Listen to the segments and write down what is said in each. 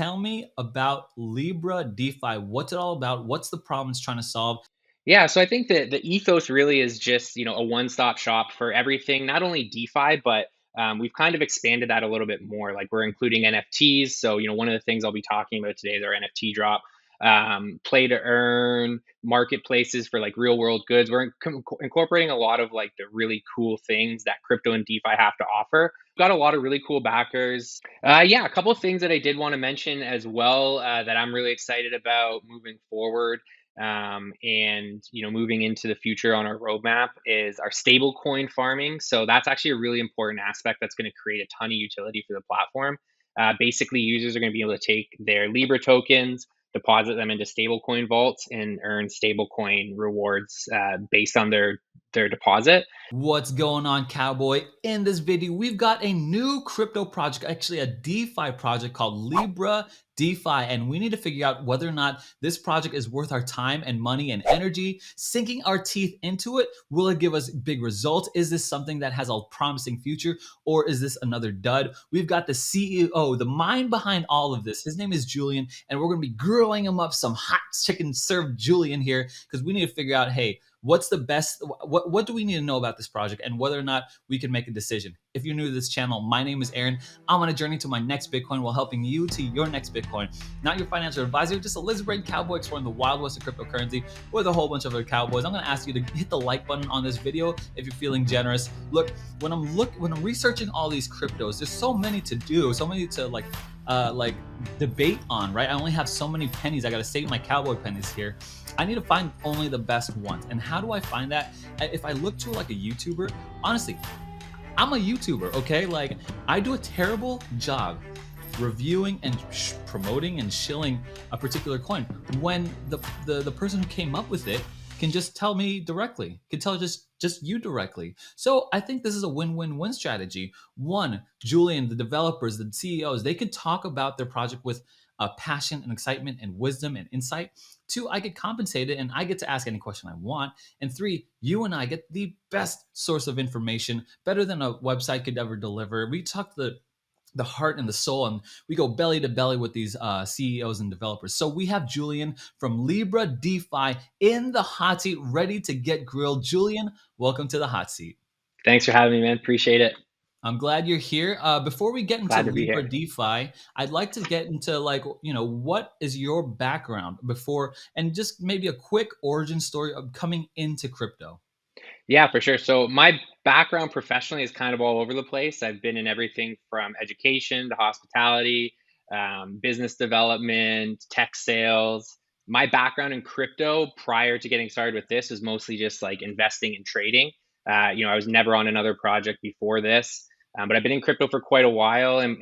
tell me about Libra D5. What's it all about? What's the problem it's trying to solve? Yeah, so I think that the ethos really is just, a one-stop shop for everything, not only DeFi, but we've kind of expanded that a little bit more. Like we're including NFTs. So, one of the things I'll be talking about today is our NFT drop, play to earn, marketplaces for like real world goods. We're incorporating a lot of like the really cool things that crypto and DeFi have to offer. Got a lot of really cool backers. Yeah, a couple of things that I did want to mention as well that I'm really excited about moving forward and moving into the future on our roadmap is our stable coin farming. So that's actually a really important aspect that's going to create a ton of utility for the platform. Basically, users are going to be able to take their Libra tokens, deposit them into stablecoin vaults, and earn stablecoin rewards based on their deposit. What's going on, cowboy? In this video, we've got a new crypto project, actually a DeFi project called Libra D5, and we need to figure out whether or not this project is worth our time and money and energy, sinking our teeth into it. Will it give us big results? Is this something that has a promising future, or is this another dud? We've got the CEO, the mind behind all of this. His name is Julian, and we're going to be grilling him up some hot chicken served Julian here because we need to figure out, hey, what's the best, what do we need to know about this project and whether or not we can make a decision. If you're new to this channel, my name is Aaron. I'm on a journey to my next Bitcoin while helping you to your next Bitcoin. Not your financial advisor, just a lizard-brained cowboy exploring the wild west of cryptocurrency with a whole bunch of other cowboys. I'm going to ask you to hit the like button on this video if you're feeling generous. Look, when I'm researching all these cryptos, there's so many to do, so many to like debate on, right? I only have so many pennies. I got to save my cowboy pennies here. I need to find only the best ones. And how do I find that? If I look to like a YouTuber, honestly, I'm a YouTuber, okay? Like I do a terrible job reviewing and promoting and shilling a particular coin when the person who came up with it can just tell me directly, can tell just you directly. So I think this is a win-win-win strategy. One, Julian, the developers, the CEOs, they can talk about their project with passion and excitement and wisdom and insight. Two, I get compensated and I get to ask any question I want. And three, you and I get the best source of information, better than a website could ever deliver. We talk the heart and the soul, and we go belly to belly with these CEOs and developers. So we have Julian from Libra D5 in the hot seat, ready to get grilled. Julian, welcome to the hot seat. Thanks for having me, man. Appreciate it. I'm glad you're here. Before we get into Glad to be Libra here. DeFi, I'd like to get into like, what is your background before, and just maybe a quick origin story of coming into crypto. Yeah, for sure. So my background professionally is kind of all over the place. I've been in everything from education to hospitality, business development, tech sales. My background in crypto prior to getting started with this is mostly just like investing and trading. I was never on another project before this, but I've been in crypto for quite a while. And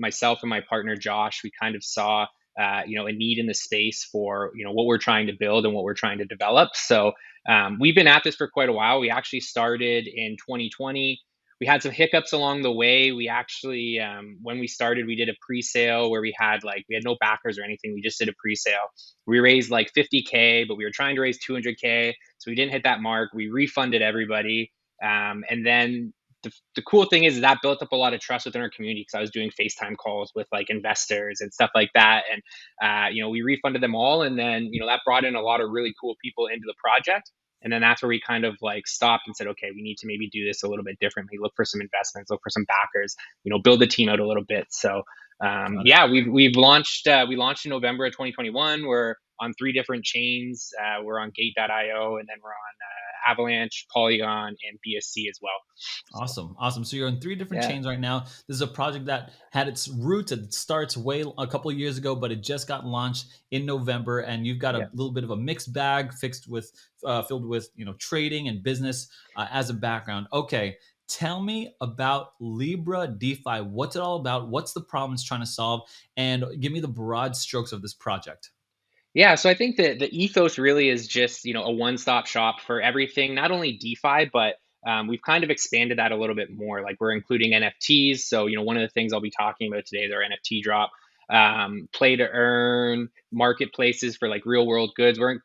myself and my partner Josh, we kind of saw a need in the space for what we're trying to build and what we're trying to develop. So we've been at this for quite a while. We actually started in 2020. We had some hiccups along the way. We actually, when we started, we did a pre-sale where we had no backers or anything. We just did a pre-sale. We raised like 50K, but we were trying to raise 200K, so we didn't hit that mark. We refunded everybody, and then the cool thing is that built up a lot of trust within our community because I was doing FaceTime calls with like investors and stuff like that, and we refunded them all, and then that brought in a lot of really cool people into the project. And then that's where we kind of like stopped and said, okay, we need to maybe do this a little bit differently. Look for some investments, look for some backers, build the team out a little bit. So Got it. yeah, we've launched. We launched in November of 2021. We're on 3 different chains. We're on Gate.io, and then we're on Avalanche, Polygon, and BSC as well. So Awesome. Awesome. So you're on three different yeah, chains right now. This is a project that had its roots, it starts way a couple of years ago, but it just got launched in November, and you've got yeah. a little bit of a mixed bag filled with, trading and business as a background. Okay. Tell me about Libra DeFi. What's it all about? What's the problem it's trying to solve? And give me the broad strokes of this project. Yeah, so I think that the ethos really is just, a one-stop shop for everything, not only DeFi, but we've kind of expanded that a little bit more. Like we're including NFTs. So, one of the things I'll be talking about today is our NFT drop, play to earn, marketplaces for like real world goods. We're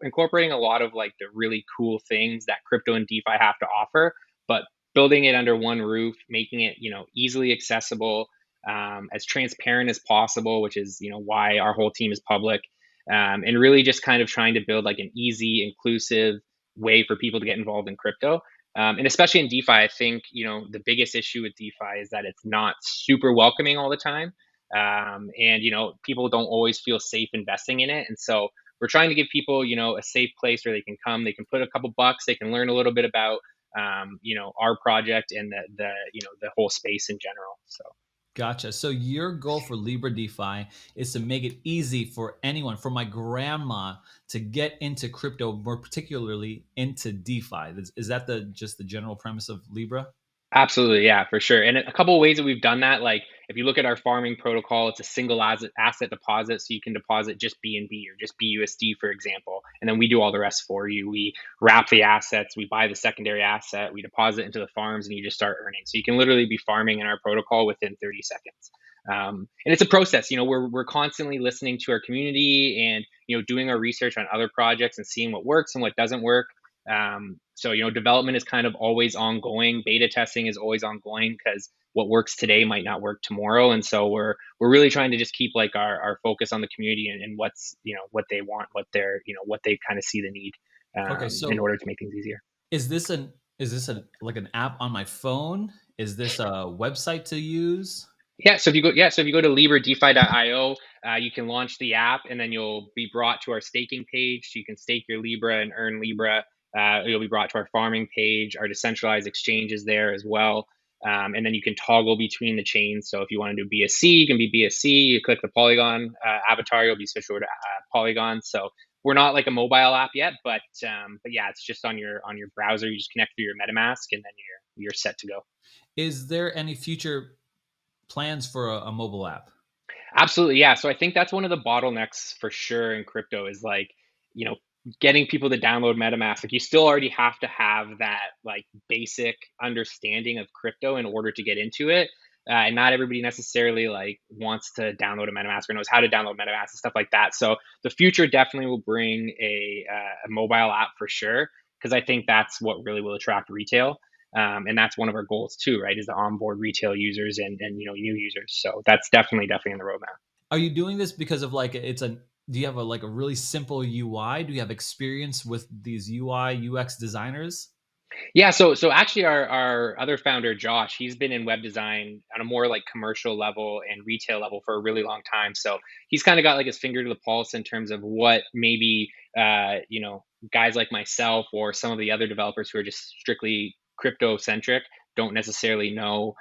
incorporating a lot of like the really cool things that crypto and DeFi have to offer, but building it under one roof, making it, easily accessible. as transparent as possible, which is, why our whole team is public, and really just kind of trying to build like an easy, inclusive way for people to get involved in crypto. And especially in DeFi, I think, the biggest issue with DeFi is that it's not super welcoming all the time. And, people don't always feel safe investing in it. And so we're trying to give people, a safe place where they can come, they can put a couple bucks, they can learn a little bit about, our project and the whole space in general. So. Gotcha. So your goal for Libra DeFi is to make it easy for anyone, for my grandma, to get into crypto, more particularly into DeFi. Is that just the general premise of Libra? Absolutely, yeah, for sure. And a couple of ways that we've done that, like if you look at our farming protocol, it's a single asset deposit, so you can deposit just BNB or just BUSD, for example, and then we do all the rest for you. We wrap the assets, we buy the secondary asset, we deposit into the farms, and you just start earning. So you can literally be farming in our protocol within 30 seconds. And it's a process. We're constantly listening to our community and doing our research on other projects and seeing what works and what doesn't work. So development is kind of always ongoing. Beta testing is always ongoing because what works today might not work tomorrow. And so we're really trying to just keep like our focus on the community and what's what they want, what they kind of see the need, Okay, in so order to make things easier. is this like an app on my phone? Is this a website to use? Yeah, so if you go to LibreDeFi.io, you can launch the app, and then you'll be brought to our staking page. So you can stake your Libra and earn Libra. You'll be brought to our farming page. Our decentralized exchange is there as well. And then you can toggle between the chains. So if you want to do BSC, you can be BSC. You click the Polygon avatar, you'll be switched over to Polygon. So we're not like a mobile app yet, but yeah, it's just on your browser. You just connect through your MetaMask, and then you're set to go. Is there any future plans for a mobile app? Absolutely, yeah. So I think that's one of the bottlenecks for sure in crypto is like, you know, getting people to download MetaMask. Like you still already have to have that like basic understanding of crypto in order to get into it. And not everybody necessarily like wants to download a MetaMask or knows how to download MetaMask and stuff like that. So the future definitely will bring a mobile app for sure, because I think that's what really will attract retail. And that's one of our goals too, right? Is to onboard retail users and new users. So that's definitely in the roadmap. Are you doing this because of like do you have a really simple UI? Do you have experience with these UI UX designers? Yeah, so actually our other founder, Josh, he's been in web design on a more like commercial level and retail level for a really long time. So he's kind of got like his finger to the pulse in terms of what maybe guys like myself or some of the other developers who are just strictly crypto centric don't necessarily know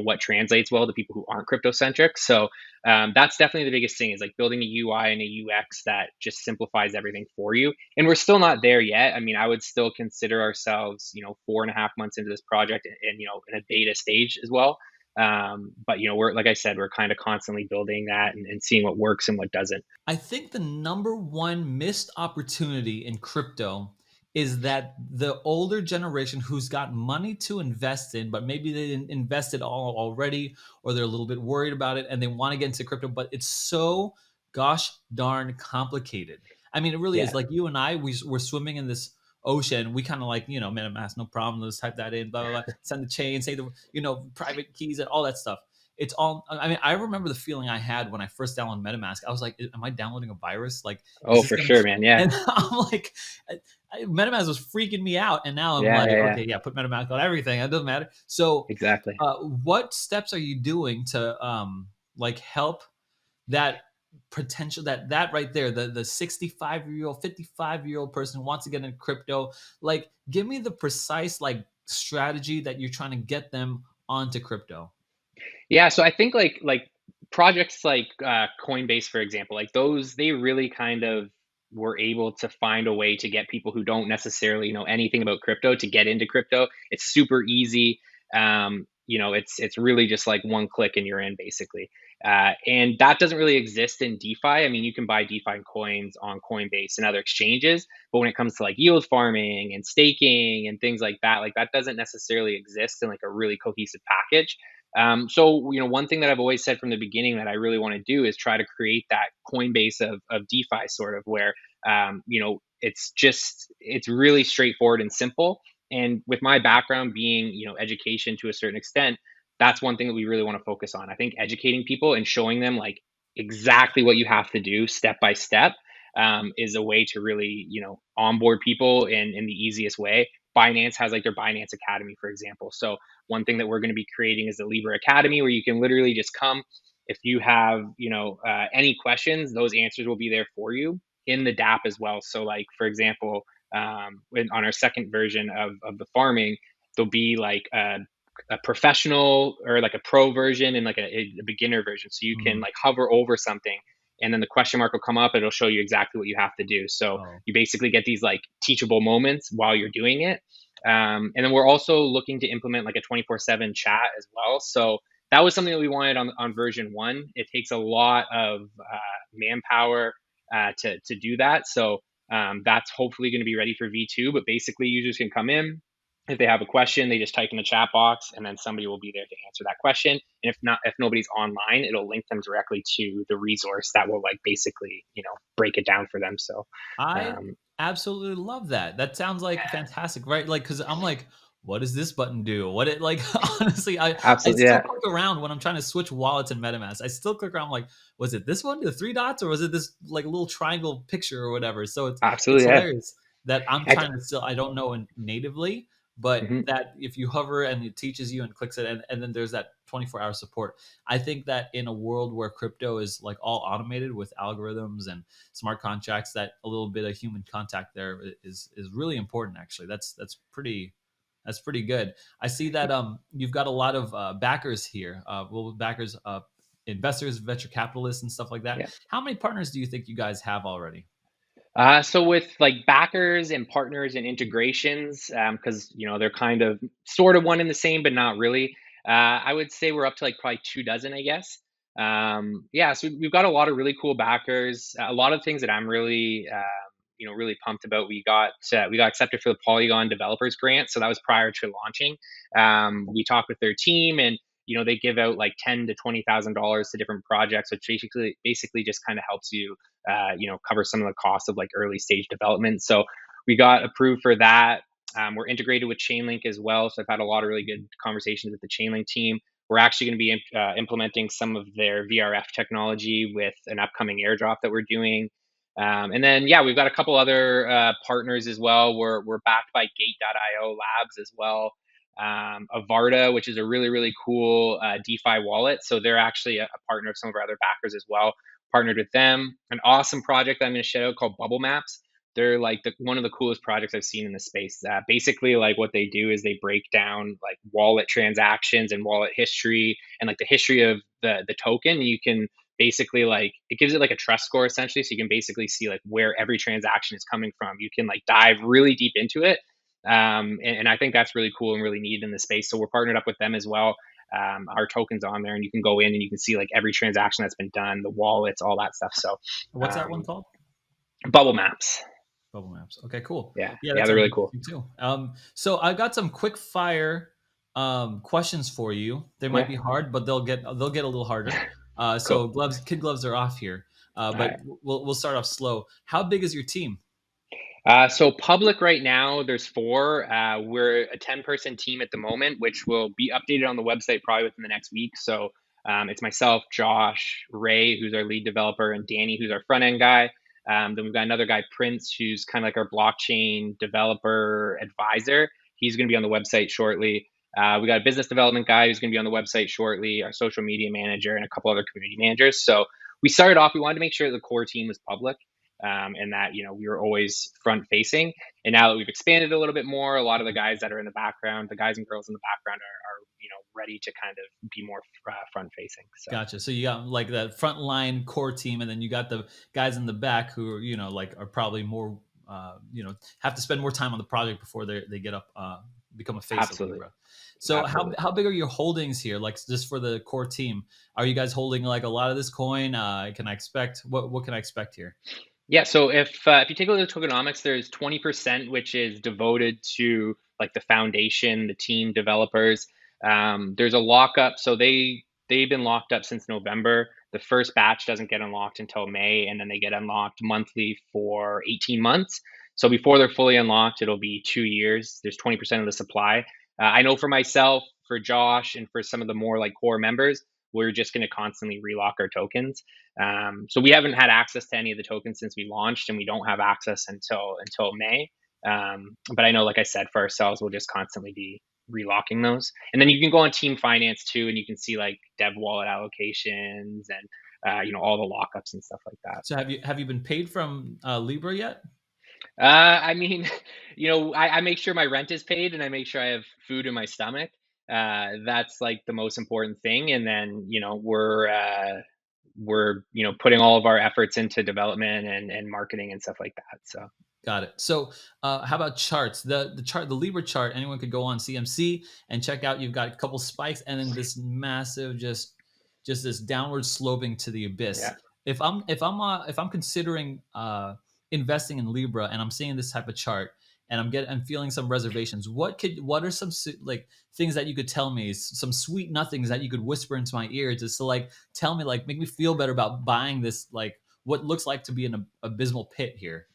what translates well to people who aren't crypto centric. So that's definitely the biggest thing is like building a UI and a UX that just simplifies everything for you. And we're still not there yet. I mean, I would still consider ourselves, 4.5 months into this project and in a beta stage as well. But we're like I said, we're kind of constantly building that and seeing what works and what doesn't. I think the number one missed opportunity in crypto is that the older generation who's got money to invest in, but maybe they didn't invest it all already, or they're a little bit worried about it and they want to get into crypto, but it's so gosh darn complicated. I mean, it really Yeah. is. Like you and I, we're swimming in this ocean. We kind of like, MetaMask, no problem. Let's type that in, blah, blah, blah. Send the chain, say the, private keys and all that stuff. It's all, I mean, I remember the feeling I had when I first downloaded MetaMask. I was like, am I downloading a virus? Like, is Oh, this for going to, sure, man. Yeah. and I'm like, MetaMask was freaking me out. And now I'm Yeah. like, Yeah. Yeah. okay, yeah, put MetaMask on everything. It doesn't matter. So, Exactly. what steps are you doing to, like help that potential that right there, the 65-year-old 55-year-old person who wants to get into crypto? Like, give me the precise like strategy that you're trying to get them onto crypto. Yeah, so I think like projects like Coinbase, for example, like those, they really kind of were able to find a way to get people who don't necessarily know anything about crypto to get into crypto. It's super easy. It's really just like one click and you're in basically. And that doesn't really exist in DeFi. I mean, you can buy DeFi coins on Coinbase and other exchanges, but when it comes to like yield farming and staking and things like that doesn't necessarily exist in like a really cohesive package. So one thing that I've always said from the beginning that I really want to do is try to create that Coinbase of DeFi, sort of where it's really straightforward and simple. And with my background being education to a certain extent, that's one thing that we really want to focus on. I think educating people and showing them like exactly what you have to do step by step is a way to really, onboard people in the easiest way. Binance has like their Binance Academy, for example. So one thing that we're going to be creating is the Libre Academy, where you can literally just come. If you have, any questions, those answers will be there for you in the DApp as well. So, like for example, on our second version of the farming, there'll be like a professional or like a pro version and like a beginner version. So you can Mm. like hover over something and then the question mark will come up. It'll show you exactly what you have to do. So Oh, you basically get these like teachable moments while you're doing it. And then we're also looking to implement like a 24/7 chat as well. So that was something that we wanted on version one. It takes a lot of manpower to do that. So that's hopefully going to be ready for V2. But basically, users can come in. If they have a question, they just type in the chat box, and then somebody will be there to answer that question. And if nobody's online, it'll link them directly to the resource that will like basically, break it down for them. So, I um, absolutely love that. That sounds like fantastic, right? Like, because I'm like, what does this button do? What it like? Honestly, I absolutely, still yeah, click around when I'm trying to switch wallets in MetaMask. I still click around. Like, was it this one, the three dots, or was it this like little triangle picture or whatever? So it's absolutely, yeah. hilarious that I'm I, trying to still. I don't know natively, but mhm. that if you hover and it teaches you and clicks it, and then there's that 24-hour support. I think that in a world where crypto is like all automated with algorithms and smart contracts, that a little bit of human contact there is really important. Actually, that's pretty good. I see that you've got a lot of backers here. Well, backers, investors, venture capitalists, and stuff like that. Yeah. How many partners do you think you guys have already? So with like backers and partners and integrations, because they're kind of sort of one and the same, but not really. I would say we're up to like probably 2 dozen, I guess. Yeah, so we've got a lot of really cool backers. A lot of things that I'm really, really pumped about. We got accepted for the Polygon Developers Grant, so that was prior to launching. We talked with their team, and they give out like $10,000 to $20,000 to different projects, which basically just kind of helps you cover some of the costs of like early stage development. So we got approved for that. We're integrated with Chainlink as well. So I've had a lot of really good conversations with the Chainlink team. We're actually going to be implementing some of their VRF technology with an upcoming airdrop that we're doing. And then, yeah, we've got a couple other partners as well. We're backed by Gate.io Labs as well. Avarda, which is a really, really cool DeFi wallet. So they're actually a partner of some of our other backers as well. Partnered with them. An awesome project that I'm going to shout out called Bubble Maps. They're like one of the coolest projects I've seen in the space. Basically, like what they do is they break down like wallet transactions and wallet history and like the history of the token. You can basically like it gives it like a trust score essentially, so you can basically see like where every transaction is coming from. You can like dive really deep into it, and I think that's really cool and really needed in the space. So we're partnered up with them as well. Our tokens on there, and you can go in and you can see like every transaction that's been done, the wallets, all that stuff. So, What's that one called? Bubble Maps, Bubble Maps. Okay, cool. yeah, Yeah, yeah, that they're sounds really cool. interesting too. So I've got some quick fire questions for you. They might Yeah, be hard, but they'll get a little harder. cool. So kid gloves are off here. All But right. we'll start off slow. How big is your team? So public right now, there's four. We're a 10-person team at the moment, which will be updated on the website probably within the next week. So it's myself, Josh, Ray, who's our lead developer, and Danny, who's our front end guy. Then we've got another guy, Prince, who's kind of like our blockchain developer advisor. He's going to be on the website shortly. We got a business development guy who's going to be on the website shortly, our social media manager, and a couple other community managers. So we started off, we wanted to make sure the core team was public, and that we were always front facing. And now that we've expanded a little bit more, a lot of the guys that are in the background, the guys and girls in the background, are ready to kind of be more front facing. So Gotcha. So you got like that frontline core team, and then you got the guys in the back who like are probably more have to spend more time on the project before they get up become a face of absolutely, Libra. So absolutely. how big are your holdings here? Like just for the core team, are you guys holding like a lot of this coin? Can I expect what can I expect here? Yeah, so if you take a look at the tokenomics, there's 20% which is devoted to like the foundation, the team developers. There's a lockup, so they've been locked up since November. The first batch doesn't get unlocked until May, and then they get unlocked monthly for 18 months. So before they're fully unlocked, it'll be 2 years. There's 20% of the supply. I know for myself, for Josh and for some of the more like core members, we're just going to constantly relock our tokens. So we haven't had access to any of the tokens since we launched, and we don't have access until May. But I know, like I said, for ourselves, we'll just constantly be relocking those. And then you can go on Team Finance too, and you can see like dev wallet allocations and all the lockups and stuff like that. So have you been paid from Libra yet? I mean, I make sure my rent is paid and I make sure I have food in my stomach. That's like the most important thing. And then, we're putting all of our efforts into development and marketing and stuff like that. So Got it. So, how about charts? The chart, the Libra chart. Anyone could go on CMC and check out. You've got a couple spikes, and then this massive, just this downward sloping to the abyss. yeah. If I'm considering investing in Libra, and I'm seeing this type of chart, and I'm feeling some reservations. What are some like things that you could tell me? Some sweet nothings that you could whisper into my ear just to like tell me, like, make me feel better about buying this, like what looks like to be an abysmal pit here.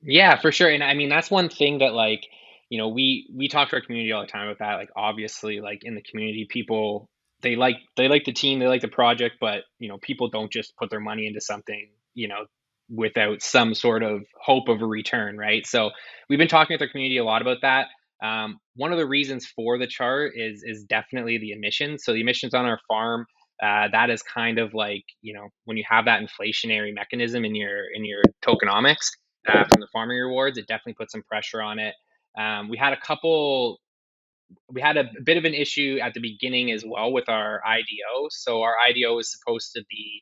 Yeah, for sure. And I mean, that's one thing that like, we talk to our community all the time about that. Like obviously, like in the community, people they like the team, they like the project, but people don't just put their money into something, without some sort of hope of a return, right? So we've been talking with our community a lot about that. One of the reasons for the chart is definitely the emissions. So the emissions on our farm, that is kind of like, when you have that inflationary mechanism in your tokenomics, from the farming rewards, it definitely puts some pressure on it. We had a bit of an issue at the beginning as well with our IDO. So our IDO is supposed to be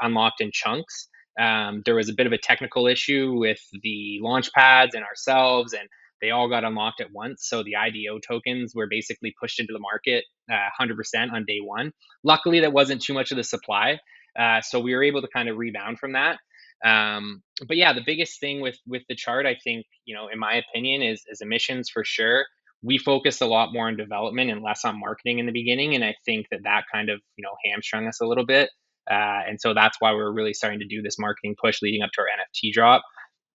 unlocked in chunks. There was a bit of a technical issue with the launch pads and ourselves, and they all got unlocked at once. So the IDO tokens were basically pushed into the market 100% on day one. Luckily, that wasn't too much of the supply. So we were able to kind of rebound from that. But yeah, the biggest thing with the chart, I think, in my opinion, is emissions for sure. We focused a lot more on development and less on marketing in the beginning, and I think that kind of hamstrung us a little bit. And so that's why we're really starting to do this marketing push leading up to our NFT drop.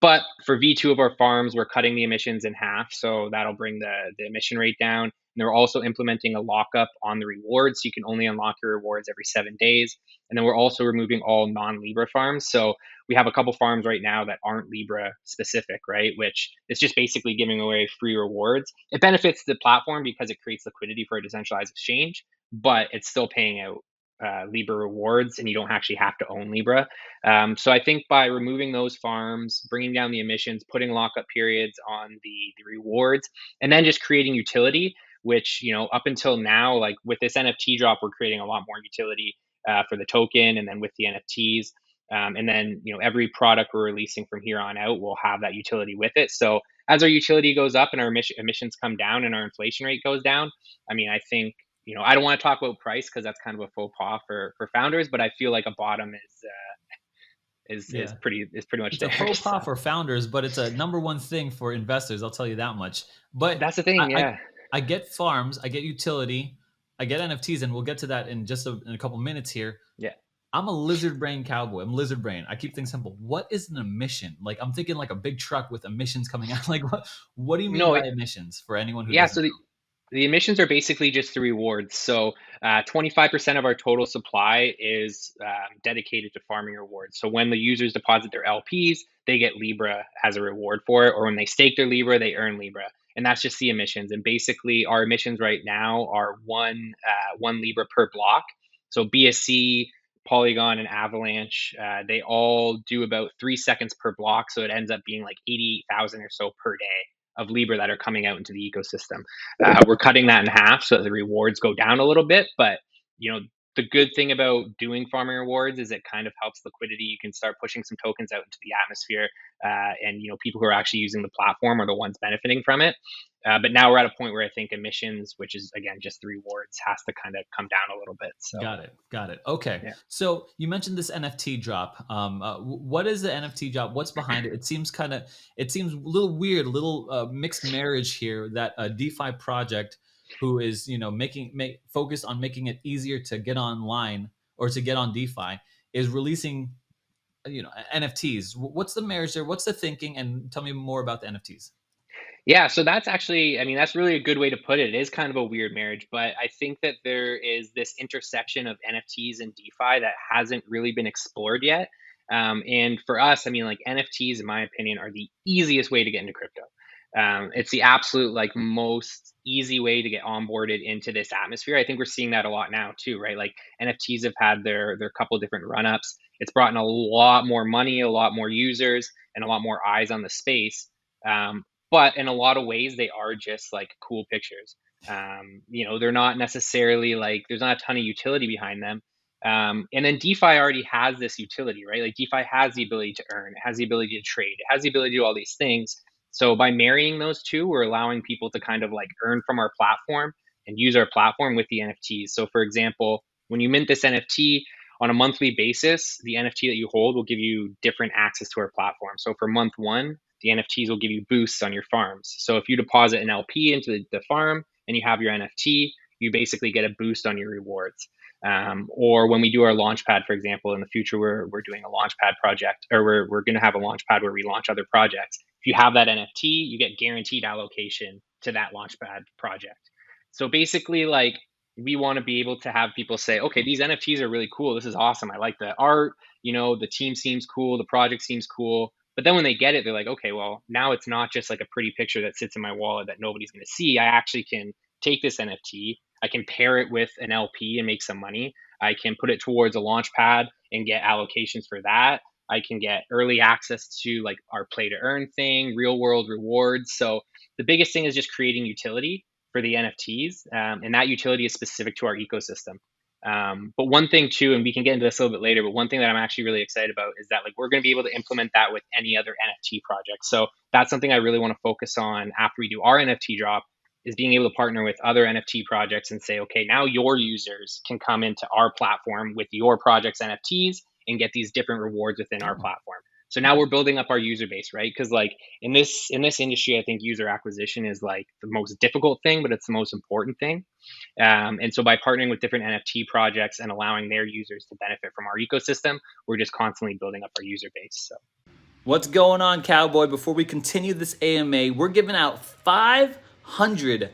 But for V2 of our farms, we're cutting the emissions in half, so that'll bring the emission rate down. And they're also implementing a lockup on the rewards, so you can only unlock your rewards every 7 days. And then we're also removing all non-Libra farms. So we have a couple farms right now that aren't Libra specific, right? Which is just basically giving away free rewards. It benefits the platform because it creates liquidity for a decentralized exchange, but it's still paying out Libra rewards, and you don't actually have to own Libra. So I think by removing those farms, bringing down the emissions, putting lockup periods on the rewards, and then just creating utility, which up until now, like with this NFT drop, we're creating a lot more utility for the token, and then with the NFTs. And then every product we're releasing from here on out will have that utility with it. So as our utility goes up and our emissions come down and our inflation rate goes down, I mean, I think I don't want to talk about price because that's kind of a faux pas for founders, but I feel like a bottom is Yeah. pretty much It's a there. faux pas So for founders, but it's a number one thing for investors. I'll tell you that much. But that's the thing, I, I, yeah, I get farms, I get utility, I get NFTs, and we'll get to that in in a couple minutes here. yeah. I'm a lizard brain cowboy. I'm lizard brain. I keep things simple. What is an emission? Like I'm thinking like a big truck with emissions coming out. Like what do you mean No, by emissions for anyone who yeah. doesn't So the emissions are basically just the rewards. So 25% of our total supply is dedicated to farming rewards. So when the users deposit their LPs, they get Libra as a reward for it, or when they stake their Libra, they earn Libra, and that's just the emissions. And basically, our emissions right now are one Libra per block. So BSC, Polygon, and Avalanche, they all do about 3 seconds per block. So it ends up being like 88,000 or so per day of Libra that are coming out into the ecosystem. We're cutting that in half so that the rewards go down a little bit. But the good thing about doing farming rewards is it kind of helps liquidity. You can start pushing some tokens out into the atmosphere, and people who are actually using the platform are the ones benefiting from it. But now we're at a point where I think emissions, which is again just the rewards, has to kind of come down a little bit. So Got it. Got it. Okay. yeah. So you mentioned this NFT drop. What is the NFT drop? What's behind it? It seems a little weird, a little mixed marriage here that a DeFi project who is, focused on making it easier to get online or to get on DeFi is releasing, NFTs. What's the marriage there? What's the thinking? And tell me more about the NFTs. Yeah, so that's actually, I mean, that's really a good way to put it. It is kind of a weird marriage, but I think that there is this intersection of NFTs and DeFi that hasn't really been explored yet. And for us, I mean, like NFTs, in my opinion, are the easiest way to get into crypto. It's the absolute like most easy way to get onboarded into this atmosphere. I think we're seeing that a lot now too, right? Like NFTs have had their couple different run ups. It's brought in a lot more money, a lot more users, and a lot more eyes on the space. But in a lot of ways, they are just like cool pictures. They're not necessarily like there's not a ton of utility behind them. And then DeFi already has this utility, right? Like DeFi has the ability to earn, it has the ability to trade, it has the ability to do all these things. So by marrying those two, we're allowing people to kind of like earn from our platform and use our platform with the NFTs. So for example, when you mint this NFT on a monthly basis, the NFT that you hold will give you different access to our platform. So for month one, the NFTs will give you boosts on your farms. So if you deposit an LP into the farm and you have your NFT, you basically get a boost on your rewards. Or when we do our launchpad, for example, in the future, we're doing a launchpad project, or we're going to have a launchpad where we launch other projects. If you have that NFT, you get guaranteed allocation to that launchpad project. So basically, like we want to be able to have people say, okay, these NFTs are really cool. This is awesome. I like the art. The team seems cool. The project seems cool. But then when they get it, they're like, okay, well, now it's not just like a pretty picture that sits in my wallet that nobody's going to see. I actually can take this NFT, I can pair it with an LP and make some money. I can put it towards a launch pad and get allocations for that. I can get early access to like our play to earn thing, real world rewards. So the biggest thing is just creating utility for the NFTs. And that utility is specific to our ecosystem. But one thing too, and we can get into this a little bit later, but one thing that I'm actually really excited about is that like we're going to be able to implement that with any other NFT project. So that's something I really want to focus on after we do our NFT drop, is being able to partner with other NFT projects and say, okay, now your users can come into our platform with your project's NFTs and get these different rewards within our Oh, platform. So now we're building up our user base, right? Because like in this industry, I think user acquisition is like the most difficult thing, but it's the most important thing. And so by partnering with different NFT projects and allowing their users to benefit from our ecosystem, we're just constantly building up our user base. So what's going on, Cowboy? Before we continue this AMA, we're giving out $500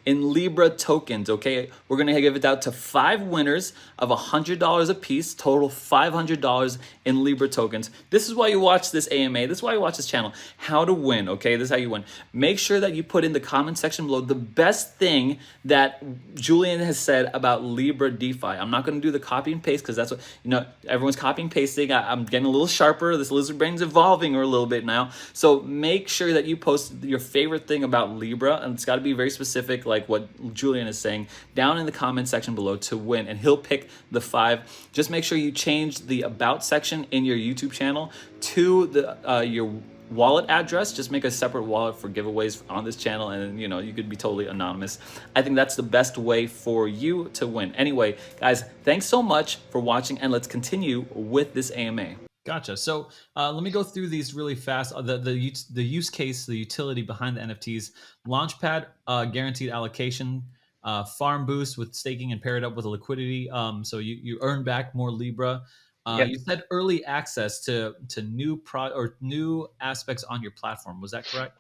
in Libra tokens, okay? We're gonna give it out to 5 winners of $100 a piece, total $500 in Libra tokens. This is why you watch this AMA, this is why you watch this channel. How to win, okay? This is how you win. Make sure that you put in the comment section below the best thing that Julian has said about Libra DeFi. I'm not gonna do the copy and paste because that's what, everyone's copying and pasting. I'm getting a little sharper. This lizard brain's evolving a little bit now. So make sure that you post your favorite thing about Libra, and it's got to be very specific, like what Julian is saying, down in the comment section below to win, and he'll pick the 5. Just make sure you change the about section in your YouTube channel to the your wallet address. Just make a separate wallet for giveaways on this channel, and you could be totally anonymous. I think that's the best way for you to win. Anyway, guys, thanks so much for watching, and let's continue with this AMA. Gotcha. So let me go through these really fast. The use case, the utility behind the NFTs: Launchpad, guaranteed allocation, farm boost with staking and paired up with a liquidity. So you earn back more Libra. yep. You said early access to new aspects on your platform. Was that correct?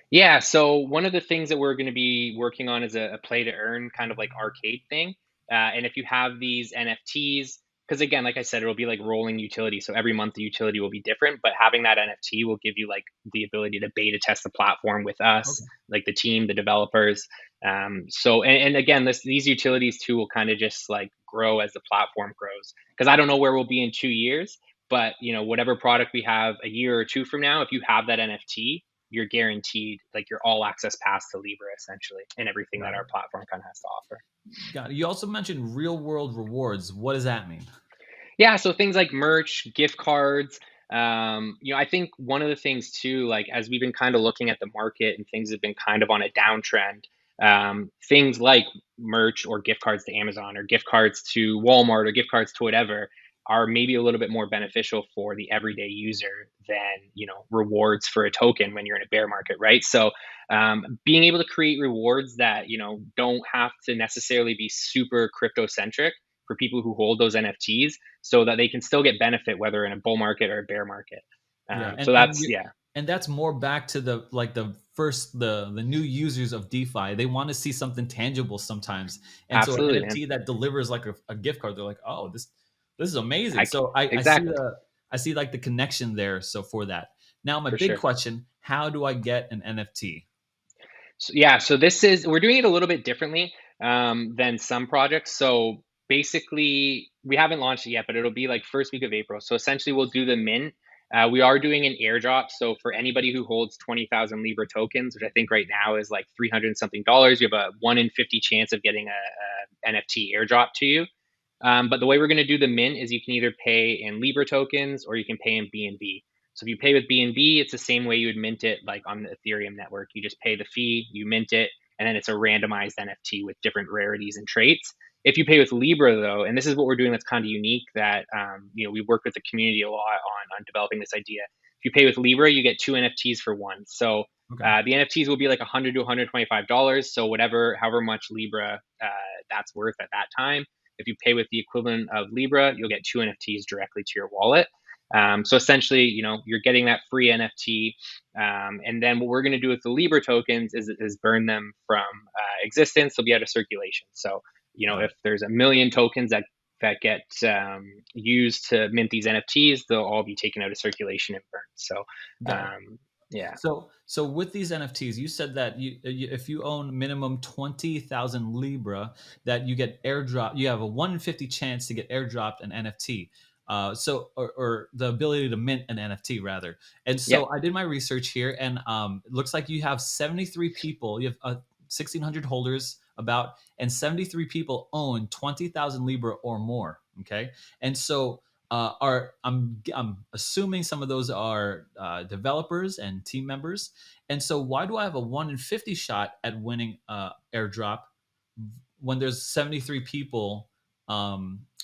Yeah, so one of the things that we're going to be working on is a play to earn kind of like arcade thing. And if you have these NFTs, because again, like I said, it'll be like rolling utility. So every month the utility will be different, but having that NFT will give you like the ability to beta test the platform with us, Okay. like the team, the developers. And again, these utilities too will kind of just like grow as the platform grows. Because I don't know where we'll be in 2 years, but whatever product we have a year or two from now, if you have that NFT, you're guaranteed like your all access pass to Libre essentially and everything that Got it. our platform kind of has to offer. Got it. You also mentioned real world rewards. What does that mean? Yeah, so things like merch, gift cards. I think one of the things too, like as we've been kind of looking at the market and things have been kind of on a downtrend, things like merch or gift cards to Amazon or gift cards to Walmart or gift cards to whatever are maybe a little bit more beneficial for the everyday user than rewards for a token when you're in a bear market, right? So being able to create rewards that don't have to necessarily be super crypto centric for people who hold those NFTs so that they can still get benefit whether in a bull market or a bear market. Yeah, So and that's you yeah. And that's more back to the new users of DeFi. They want to see something tangible sometimes, and so an Absolutely, man. NFT that delivers like a gift card, they're like, oh, this is amazing. I So I see exactly, I see like the connection there. So for that, now my for big sure. question: how do I get an NFT? So, yeah, so this is we're doing it a little bit differently than some projects. So basically, we haven't launched it yet, but it'll be like first week of April. So essentially, we'll do the mint. We are doing an airdrop. So for anybody who holds 20,000 Libra tokens, which I think right now is like 300 and something dollars, you have a 1 in 50 chance of getting a NFT airdrop to you. But the way we're going to do the mint is you can either pay in Libra tokens or you can pay in BNB. So if you pay with BNB, it's the same way you would mint it like on the Ethereum network. You just pay the fee, you mint it, and then it's a randomized NFT with different rarities and traits. If you pay with Libra though, and this is what we're doing that's kind of unique that we worked with the community a lot on developing this idea. If you pay with Libra, you get two NFTs for one. So Okay, the NFTs will be like $100 to $125. So however much Libra that's worth at that time. If you pay with the equivalent of Libra, you'll get two NFTs directly to your wallet. So essentially, you're getting that free NFT. And then what we're going to do with the Libra tokens is burn them from existence. They'll be out of circulation. So, got it, if there's a million tokens that get used to mint these NFTs, they'll all be taken out of circulation and burned. So, got it. yeah. So with these NFTs, you said that if you own minimum 20,000 Libra, that you get airdrop. You have a 1 in 50 chance to get airdropped an NFT. Or the ability to mint an NFT rather. And Yeah. so I did my research here, and it looks like you have 73 people. You have 1,600 holders about, and 73 people own 20,000 Libra or more. Okay, and so are I'm assuming some of those are developers and team members. And so why do I have a 1 in 50 shot at winning airdrop when there's 73 people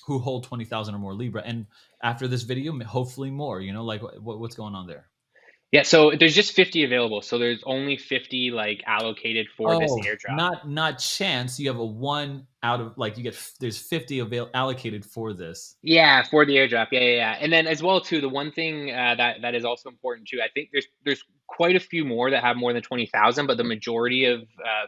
who hold 20,000 or more Libra? And after this video, hopefully more. Like what's going on there? Yeah. So there's just 50 available. So there's only 50 like allocated for this Oh, airdrop. not chance. You have a one out of like there's 50 allocated for this. Yeah, for the airdrop. Yeah, yeah, yeah. And then as well too, the one thing that is also important too. I think there's quite a few more that have more than 20,000, but the majority of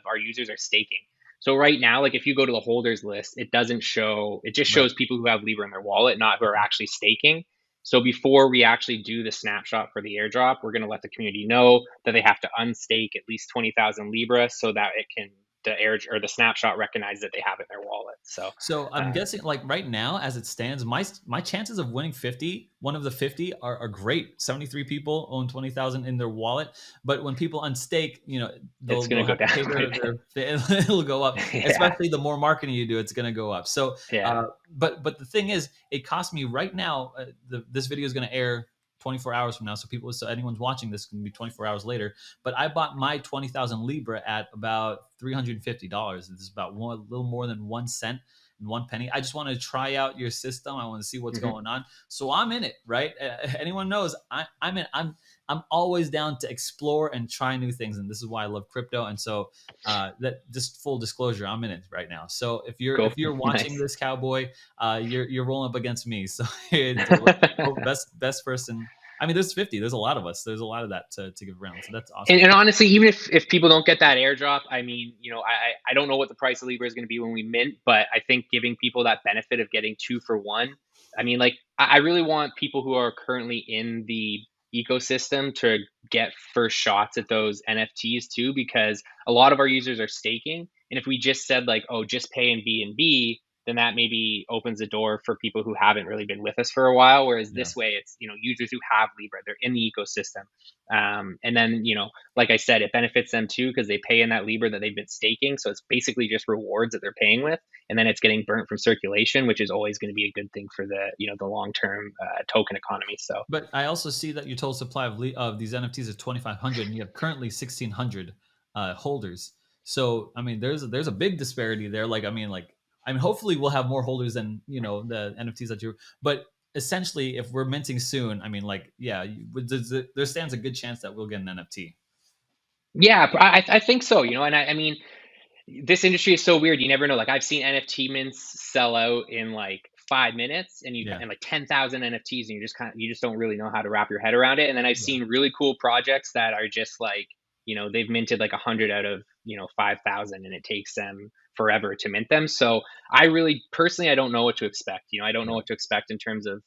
our users are staking. So right now, like if you go to the holders list, it doesn't show. It just Right. shows people who have Libra in their wallet, not who are Okay. actually staking. So before we actually do the snapshot for the airdrop, we're going to let the community know that they have to unstake at least 20,000 Libra so that it can the air or the snapshot recognize that they have it in their wallet. So So I'm um, guessing, like right now, as it stands, my chances of winning 50, one of the 50, are great. 73 people own 20,000 in their wallet, but when people unstake, it's going they'll to go have to down pay quite a bit. it'll go up. Yeah. Especially the more marketing you do, it's going to go up. So, Yeah. but the thing is, it costs me right now. This video is going to air 24 hours from now, so anyone's watching this can be 24 hours later. But I bought my 20,000 Libra at about $350. This is about a little more than 1 cent and 1 penny. I just want to try out your system. I want to see what's Mhm. going on. So I'm in it, right? Anyone knows I'm in. I'm always down to explore and try new things, and this is why I love crypto. And so that just full disclosure, I'm in it right now. So if you're Go if you're watching nice. this, cowboy, you're rolling up against me. So best person. I mean, there's 50. There's a lot of us. There's a lot of that to give around. So that's And, awesome. and honestly, even if people don't get that airdrop, I mean, I don't know what the price of Libra is going to be when we mint, but I think giving people that benefit of getting two for one, I mean, like I really want people who are currently in the ecosystem to get first shots at those NFTs too, because a lot of our users are staking, and if we just said like, oh, just pay in BNB, then that maybe opens the door for people who haven't really been with us for a while. Whereas Yeah. this way, it's users who have Libra, they're in the ecosystem, and then like I said, it benefits them too because they pay in that Libra that they've been staking. So it's basically just rewards that they're paying with, and then it's getting burnt from circulation, which is always going to be a good thing for the long term token economy. So But I also see that your total supply of these NFTs is 2,500, and you have currently 1,600 holders. So I mean, there's a big disparity there. Like, hopefully we'll have more holders than the NFTs that you. But essentially, if we're minting soon, I mean, like, yeah, there stands a good chance that we'll get an NFT. yeah, I think so. And I mean, this industry is so weird. You never know. Like I've seen NFT mints sell out in like 5 minutes, and Yeah. like 10,000 NFTs, and you just don't really know how to wrap your head around it. And then I've Yeah. seen really cool projects that are just like, they've minted like 100 out of 5,000, and it takes them forever to mint them. So I really personally, I don't know what to expect. I don't know Yeah. what to expect in terms of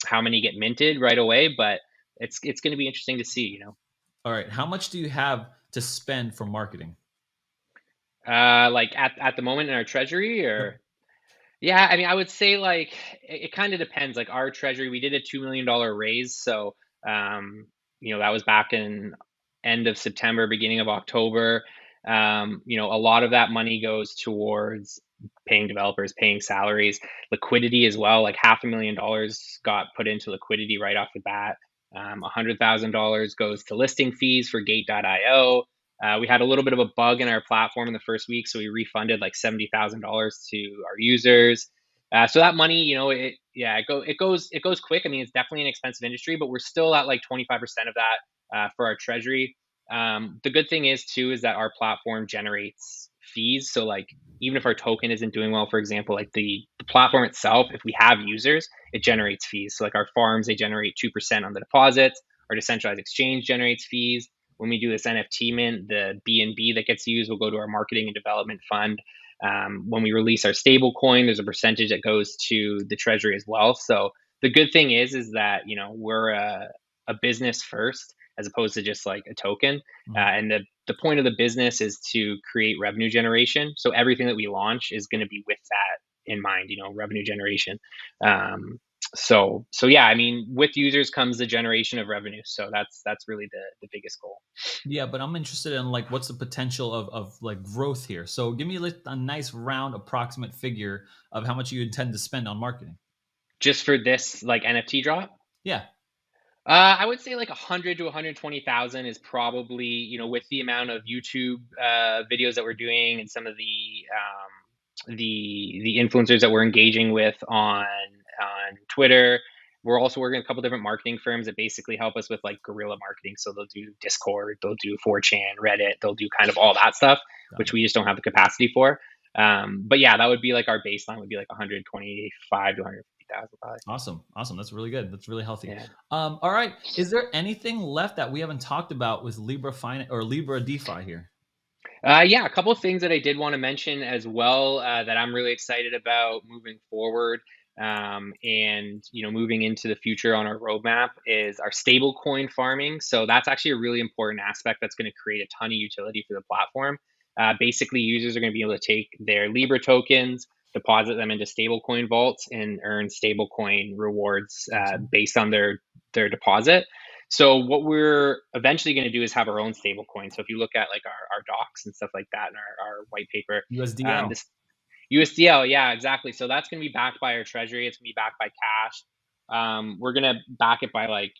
how many get minted right away, but it's going to be interesting to see. All right. How much do you have to spend for marketing? Like at the moment in our treasury, Yep. or yeah, I mean, I would say like it kind of depends. Like our treasury, we did a $2 million raise, so that was back in end of September, beginning of October. A lot of that money goes towards paying developers, paying salaries, liquidity as well. Like $500,000 got put into liquidity right off the bat. $100,000 goes to listing fees for Gate.io. We had a little bit of a bug in our platform in the first week, so we refunded like $70,000 to our users. So that money, it goes quick. I mean, it's definitely an expensive industry, but we're still at like 25% of that for our treasury. The good thing is too is that our platform generates fees. So like even if our token isn't doing well, for example, like the platform itself, if we have users, it generates fees. So like our farms, they generate 2% on the deposits. Our decentralized exchange generates fees. When we do this NFT mint, the BNB that gets used will go to our marketing and development fund. When we release our stable coin, there's a percentage that goes to the treasury as well. So the good thing is that we're a business first as opposed to just like a token. Mhm. And the point of the business is to create revenue generation. So everything that we launch is going to be with that in mind, revenue generation. So yeah, I mean, with users comes the generation of revenue. So that's really the biggest goal. Yeah, but I'm interested in like what's the potential of like growth here. So give me like a nice round approximate figure of how much you intend to spend on marketing. Just for this like NFT drop. Yeah. I would say like 100 to 120,000 is probably, with the amount of YouTube videos that we're doing and some of the influencers that we're engaging with on Twitter. We're also working with a couple different marketing firms that basically help us with like guerrilla marketing. So they'll do Discord, they'll do 4chan, Reddit, they'll do kind of all that stuff, Got which it. we just don't have the capacity for. But yeah, that would be like our baseline would be like 125 to 150,000 probably. Awesome. Awesome. That's really good. That's really healthy. Yeah. All right. Is there anything left that we haven't talked about with Libra Finance or Libra DeFi here? Yeah, a couple of things that I did want to mention as well that I'm really excited about moving forward, and moving into the future on our roadmap is our stablecoin farming. So that's actually a really important aspect that's going to create a ton of utility for the platform. Basically, users are going to be able to take their Libra tokens, deposit them into stablecoin vaults, and earn stablecoin rewards Awesome. based on their deposit. So what we're eventually going to do is have our own stable coin. So if you look at like our docs and stuff like that and our white paper, USDL. this USDL, yeah, exactly. So that's going to be backed by our treasury. It's going to be backed by cash. We're going to back it by like,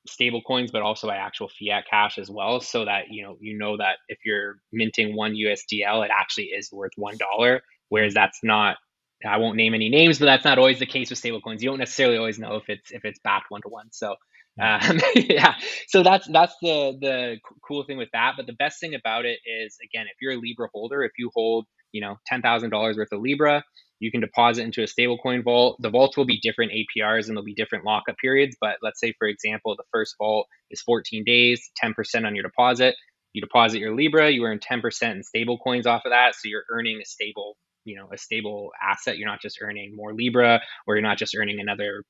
stable coins, but also by actual fiat cash as well. So that, that if you're minting one USDL, it actually is worth $1. Whereas that's not, I won't name any names, but that's not always the case with stable coins. You don't necessarily always know if it's backed one to one. So Yeah. yeah, so that's the cool thing with that. But the best thing about it is, again, if you're a Libra holder, if you hold $10,000 worth of Libra, you can deposit into a stablecoin vault. The vaults will be different APRs and there'll be different lockup periods. But let's say, for example, the first vault is 14 days, 10% on your deposit. You deposit your Libra, you earn 10% in stable coins off of that. So you're earning a stable asset. You're not just earning more Libra, or you're not just earning another,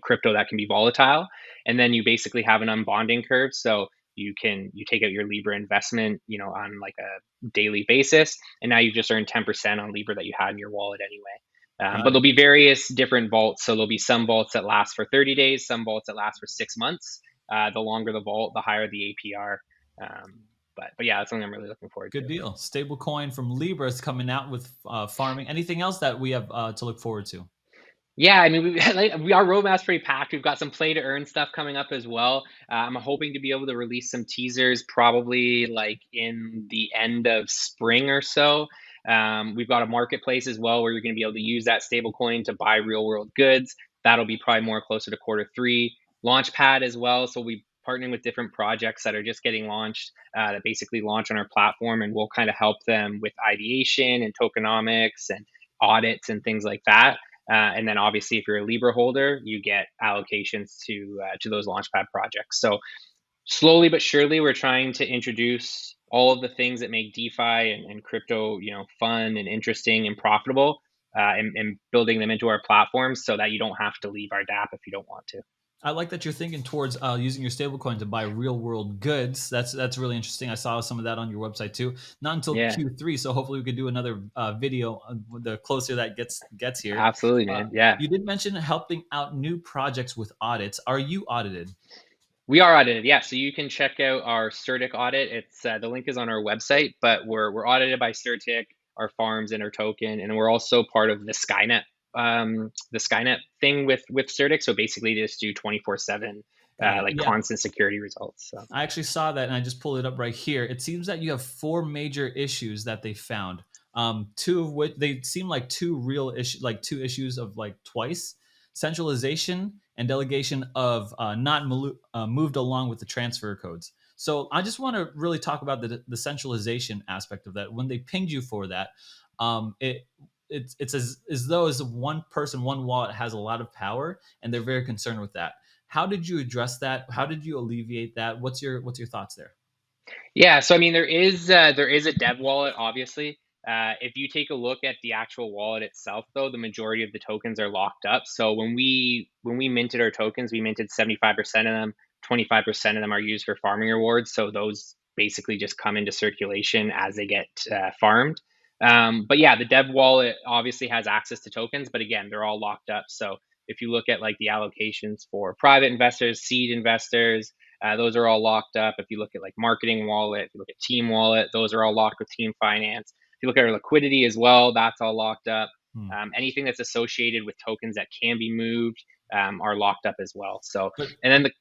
crypto that can be volatile. And then you basically have an unbonding curve. So you take out your Libra investment, on like a daily basis, and now you've just earned 10% on Libra that you had in your wallet anyway. Got But it. there'll be various different vaults. So there'll be some vaults that last for 30 days, some vaults that last for 6 months. The longer the vault, the higher the APR. But yeah, that's something I'm really looking forward Good to. deal. Stablecoin from Libra is coming out with farming. Anything else that we have to look forward to? Yeah, I mean, our roadmap's pretty packed. We've got some play to earn stuff coming up as well. I'm hoping to be able to release some teasers probably like in the end of spring or so. We've got a marketplace as well where you're going to be able to use that stablecoin to buy real world goods. That'll be probably more closer to quarter 3. Launchpad as well. So we partnering with different projects that are just getting launched, that basically launch on our platform, and we'll kind of help them with ideation and tokenomics and audits and things like that. And then obviously, if you're a Libra holder, you get allocations to those Launchpad projects. So slowly but surely, we're trying to introduce all of the things that make DeFi and crypto, fun and interesting and profitable, and building them into our platforms so that you don't have to leave our DApp if you don't want to. I like that you're thinking towards using your stablecoin to buy real world goods. That's really interesting. I saw some of that on your website too. Not until Yeah, Q3, so hopefully we could do another video the closer that gets here. absolutely, man. Yeah. You did mention helping out new projects with audits. Are you audited? We are audited, yeah. So you can check out our CertiK audit. It's the link is on our website, but we're audited by CertiK, our farms and our token, and we're also part of the Skynet thing with CertiK. So basically, they just do 24/7, Got it. like Yeah, constant security results. So I actually saw that and I just pulled it up right here. It seems that you have four major issues that they found. Two of which they seem like two real issues, like two issues of like twice centralization and delegation of not moved along with the transfer codes. So I just want to really talk about the centralization aspect of that. When they pinged you for that, it it's as though as one person, one wallet has a lot of power, and they're very concerned with that. How did you address that? How did you alleviate that? What's your thoughts there? yeah, so I mean, there is a dev wallet, obviously. If you take a look at the actual wallet itself, though, the majority of the tokens are locked up. So when we minted our tokens, we minted 75% of them. 25% of them are used for farming rewards. So those basically just come into circulation as they get farmed. But yeah, the dev wallet obviously has access to tokens, but again, they're all locked up. So if you look at like the allocations for private investors, seed investors, those are all locked up. If you look at like marketing wallet, if you look at team wallet, those are all locked with team finance. If you look at our liquidity as well, that's all locked up. Hmm. Anything that's associated with tokens that can be moved are locked up as well. So, But and then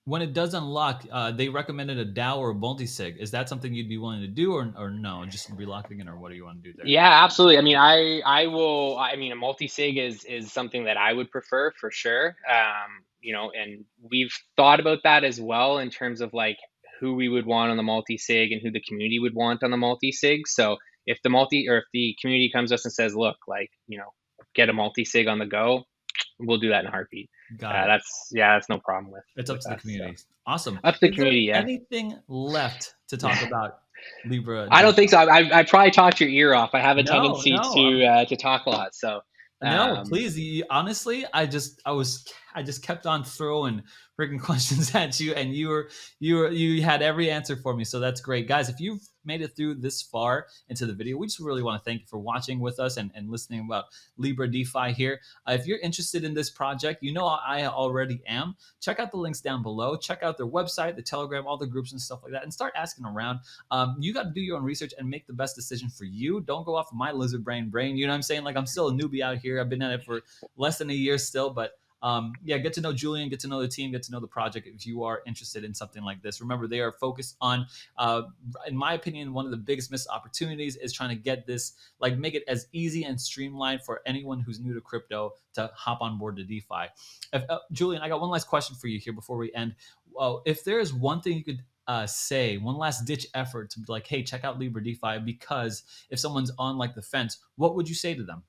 when it does unlock, they recommended a DAO or a multi-sig. Is that something you'd be willing to do, or no? Just relocking it, or what do you want to do there? yeah, absolutely. I mean, I will. I mean, a multi-sig is something that I would prefer for sure. And we've thought about that as well in terms of like who we would want on the multi-sig and who the community would want on the multi-sig. So if the community comes to us and says, look, like get a multi-sig on the go, we'll do that in a heartbeat. Got it. That's no problem with It's up to the us. So community. Awesome. up to the Is there community, yeah. anything left to talk about Libra I don't think DeFi? so. I probably talked your ear off. I have a No, tendency no. to talk a lot. So No, um, please. Honestly, I just kept on throwing freaking questions at you, and you had every answer for me. So that's great, guys. If you've made it through this far into the video, we just really want to thank you for watching with us and listening about Libra DeFi here. If you're interested in this project, I already am. Check out the links down below. Check out their website, the Telegram, all the groups and stuff like that, and start asking around. You got to do your own research and make the best decision for you. Don't go off of my lizard brain. You know what I'm saying? Like, I'm still a newbie out here. I've been at it for less than a year still, but yeah, get to know Julian, get to know the team, get to know the project if you are interested in something like this. Remember, they are focused on, in my opinion, one of the biggest missed opportunities is trying to get this, like, make it as easy and streamlined for anyone who's new to crypto to hop on board to DeFi. Julian, I got one last question for you here before we end. If there is one thing you could say, one last ditch effort to be like, hey, check out Libre DeFi, because if someone's on like the fence, what would you say to them?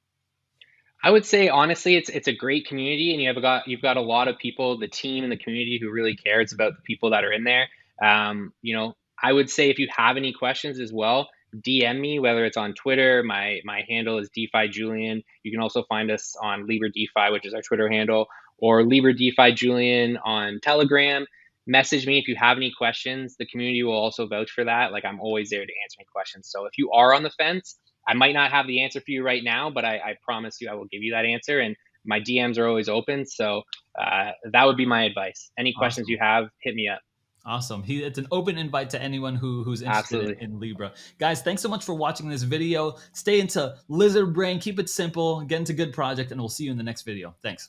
I would say honestly, it's a great community, and you've got a lot of people, the team and the community who really cares about the people that are in there. I would say if you have any questions as well, DM me, whether it's on Twitter. My handle is DeFi Julian. You can also find us on Libre DeFi, which is our Twitter handle, or Libre DeFi Julian on Telegram. Message me if you have any questions. The community will also vouch for that. Like, I'm always there to answer any questions. So if you are on the fence, I might not have the answer for you right now, but I promise you I will give you that answer. And my DMs are always open. So that would be my advice. Any questions Awesome. you have, hit me up. Awesome. It's an open invite to anyone who's interested Absolutely. in Libra. Guys, thanks so much for watching this video. Stay into lizard brain, keep it simple, get into good project, and we'll see you in the next video. Thanks.